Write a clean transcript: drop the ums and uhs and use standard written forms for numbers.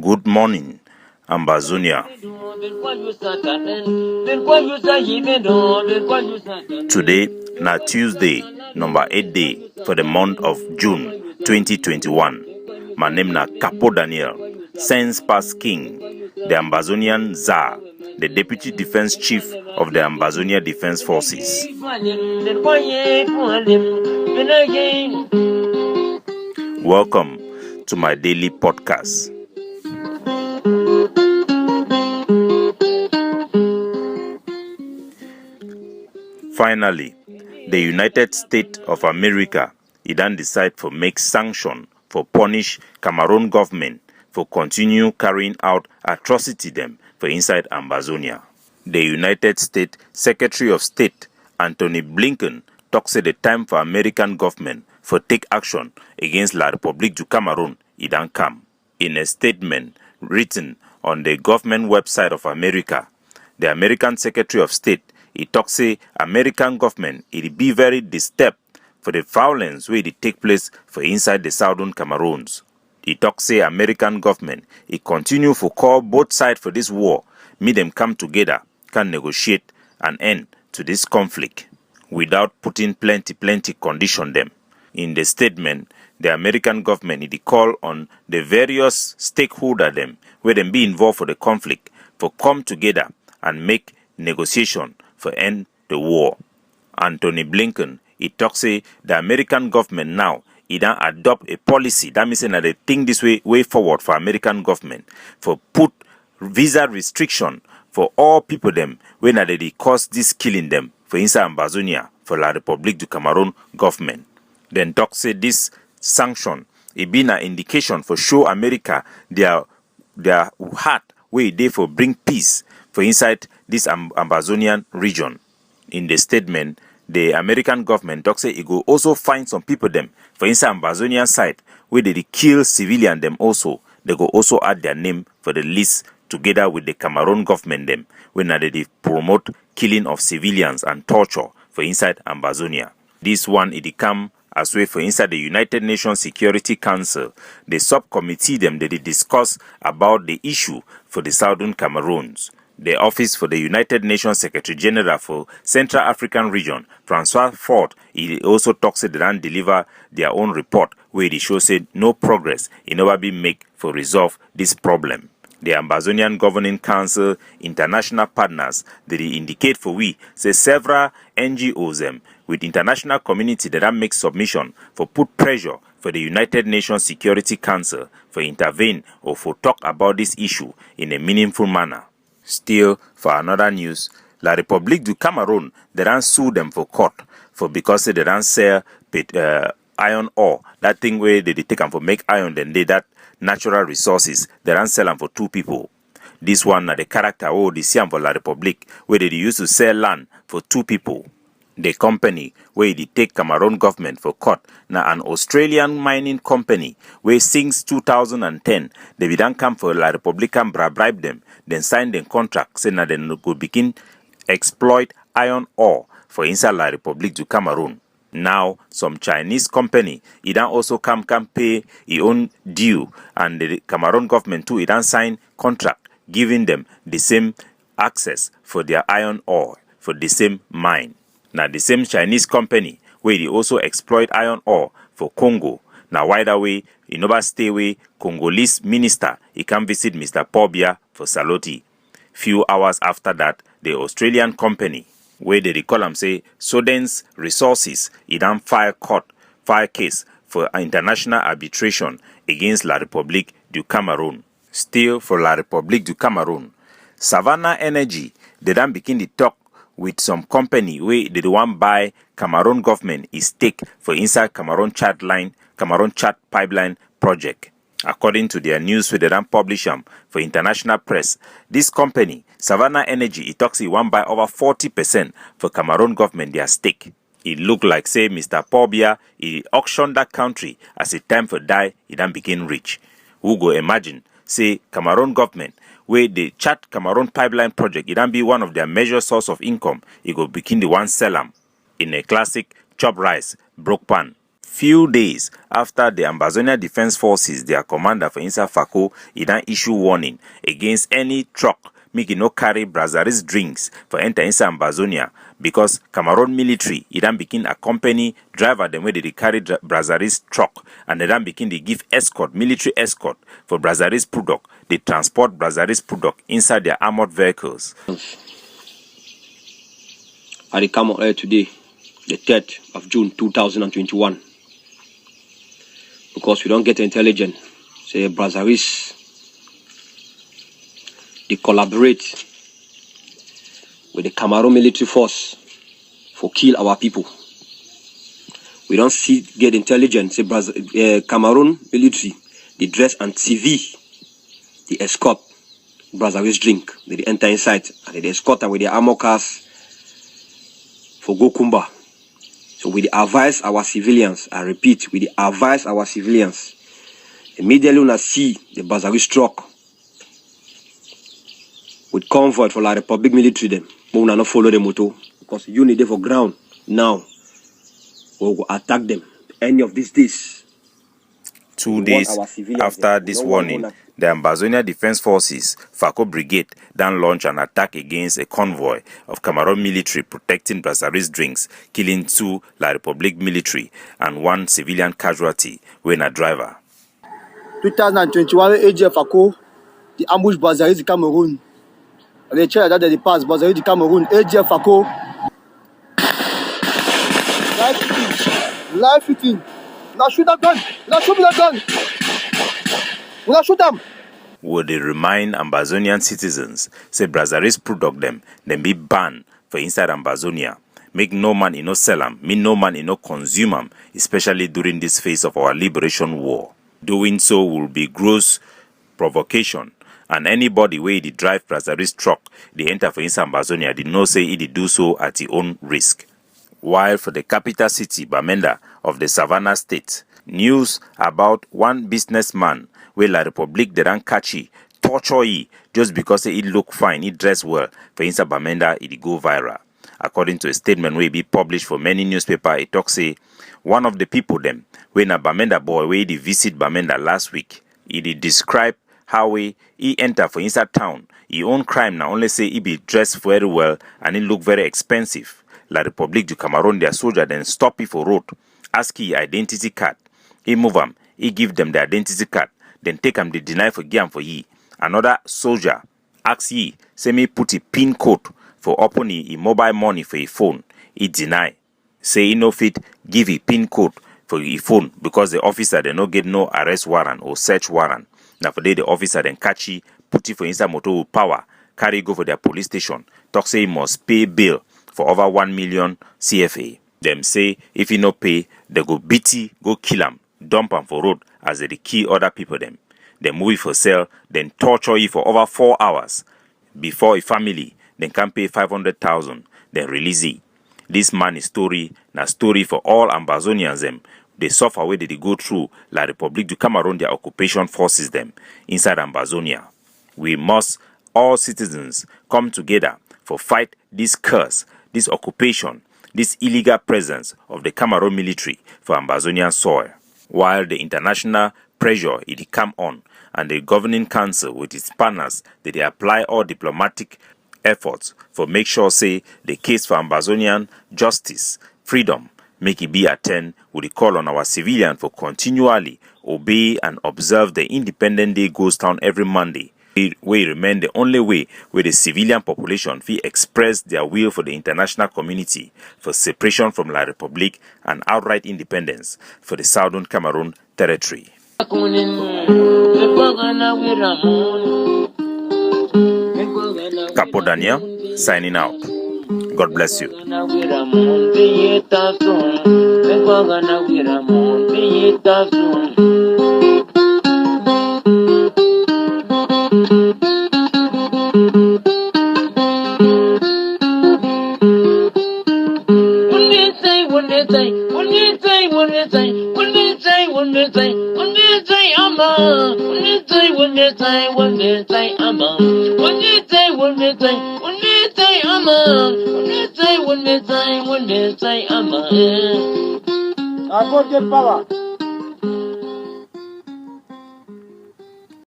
Good morning, Ambazonia. Today, na Tuesday, number 8 day for the month of June 2021. My name na Capo Daniel, Sense Past King, the Ambazonian Tsar, the Deputy Defense Chief of the Ambazonia Defense Forces. Welcome to my daily podcast. Finally, the United States of America then decide for make sanction for punish Cameroun government for continue carrying out atrocity them for inside Ambazonia. The United States Secretary of State Antony Blinken talks at the time for American government for take action against La République du Cameroun then come. In a statement written on the government website of America, the American Secretary of State he talks say American government it be very disturbed for the violence where it take place for inside the Southern Cameroons. He talks say American government it continue for call both sides for this war, make them come together, can negotiate an end to this conflict without putting plenty condition them. In the statement, the American government it call on the various stakeholders them where them be involved for the conflict for come together and make negotiation for end the war. Antony Blinken, he talks say the American government now it don't adopt a policy that means that they think this way forward for American government for put visa restriction for all people them when they cause this killing them for inside Ambazonia for La République du Cameroun government. Then talk say this sanction it been an indication for show America their heart way they for bring peace for inside this Ambazonian region. In the statement, the American government talks say it will also find some people them for inside Ambazonian side where they kill civilian them also. They go also add their name for the list together with the Cameroon government them when they promote killing of civilians and torture for inside Ambazonia. This one it come as way for inside the United Nations Security Council, the subcommittee them they discuss about the issue for the Southern Cameroons. The Office for the United Nations Secretary General for Central African Region, Francois Ford, he also talks that they deliver their own report where they show said no progress in never been made for resolve this problem. The Ambazonian Governing Council international partners they indicate for we say several NGOs them with international community that make submission for put pressure for the United Nations Security Council for intervene or for talk about this issue in a meaningful manner. Still, for another news, La République du Cameroun they don't sue them for court for because they don't sell iron ore. That thing where they take them for make iron, then they that natural resources they don't sell them for two people. This one na the character they see for La République where they used to sell land for two people. The company where they take Cameroon government for court now an Australian mining company where since 2010 they don't come for La République and bribe them, then sign the contract saying that they could begin exploit iron ore for inside La République du Cameroun. Now some Chinese company it don't also come pay its own due and the Cameroon government too it don't sign contract giving them the same access for their iron ore for the same mine. Now the same Chinese company where they also exploit iron ore for Congo. Now wider way, in over stay away, Congolese minister he can visit Mr. Paul Biya for Saloti. Few hours after that, the Australian company where they call them say Southern's Resources he done file case for international arbitration against La République du Cameroun. Still for La République du Cameroun, Savannah Energy they done begin the talk with some company where they want buy Cameroon government is stake for inside Cameroon Chad pipeline project. According to their news where they don't publish them for international press, this company, Savannah Energy, it talks it want buy over 40% for Cameroon government their stake. It look like say Mr. Paul Biya, he auctioned that country as a time for die, he then became rich. Who go imagine, say Cameroon government where the Chad Cameroon pipeline project, it can be one of their major source of income. It go begin the one sell them in a classic chop rice, broke pan. Few days after the Ambazonian Defense Forces, their commander for inside Fako, he then issue warning against any truck make no carry Brazzaville's drinks for enter inside Ambazonia, because Cameroon military he then begin accompany driver them where they carry Brazzaville's truck, and they then begin they give escort, military escort for Brazzaville's product. They transport Brazzaville's product inside their armored vehicles. I come out here today, the 3rd of June 2021. Because we don't get intelligence. Say Brazzaville, they collaborate with the Cameroon military force for kill our people. We don't get intelligence. Say Cameroon military, they dress and TV, they escort Brazzaville's drink. They enter inside and they escort them with their armor cars for Gokumba. So we advise our civilians, I repeat, we advise our civilians, immediately when I see the Brazzaville truck with convoy for la Republic military them, but we not follow the motor, because you need them for ground. Now, we will attack them any of these days. 2 days after this warning, the Ambazonian Defense Forces, Fako Brigade, then launched an attack against a convoy of Cameroon military protecting Brazzaville's drinks, killing 2 La Republique military and 1 civilian casualty when a driver. 2021, AGF Fako, the ambush Brazzaville, Cameroon. They try that they pass Brazzaville, Cameroon, AGF Fako. Live fitting. Now shoot that gun. Now shoot that gun. Now shoot them. Would they remind Ambazonian citizens, say Brazzaville's product them be banned for inside Ambazonia. Make no man in no sell them, mean no man in no consume them, especially during this phase of our liberation war. Doing so will be gross provocation, and anybody where they drive Brazzaville's truck, they enter for inside Ambazonia, did not say it do so at their own risk. While for the capital city, Bamenda, of the Savannah state, news about one businessman where La Republique de Rankachi torture he just because he look fine, he dress well, for inside Bamenda, it go viral. According to a statement where be published for many newspapers, it talks say one of the people them, when a Bamenda boy where he visit Bamenda last week, he describe how he enter for inside town. He own crime now only say he be dressed very well and he look very expensive. La Republique du Cameroun, their soldier then stop it for road, ask he identity card. He move him, he give them the identity card, then take him the deny for game for ye. Another soldier ask ye, say me put a pin code for open he mobile money for a phone. He deny. Say he no fit give a pin code for a phone because the officer they no get no arrest warrant or search warrant. Now for the officer then catch he, put it for inside motor with power, carry go for their police station, talk say he must pay bail for over 1 million CFA. Them say if he no pay, they go beat he, go kill him, dump him for road as they kill other people them. They move it for sale, then torture he for over 4 hours. Before a family, then can pay 500,000, then release it. This man is story, na story for all Ambazonians them. They suffer where they go through La Republique du Cameroun, their occupation forces them inside Ambazonia. We must, all citizens, come together for fight this curse, this occupation, this illegal presence of the Cameroon military for Ambazonian soil. While the international pressure it come on, and the governing council with its partners, that they apply all diplomatic efforts for make sure say the case for Ambazonian justice, freedom, make it be attend with the call on our civilian for continually obey and observe the Independent Day Ghost Town every Monday. It will remain the only way where the civilian population will express their will for the international community for separation from La Republique and outright independence for the Southern Cameroon territory. Capo Daniel, signing out. God bless you. One day, I go get power.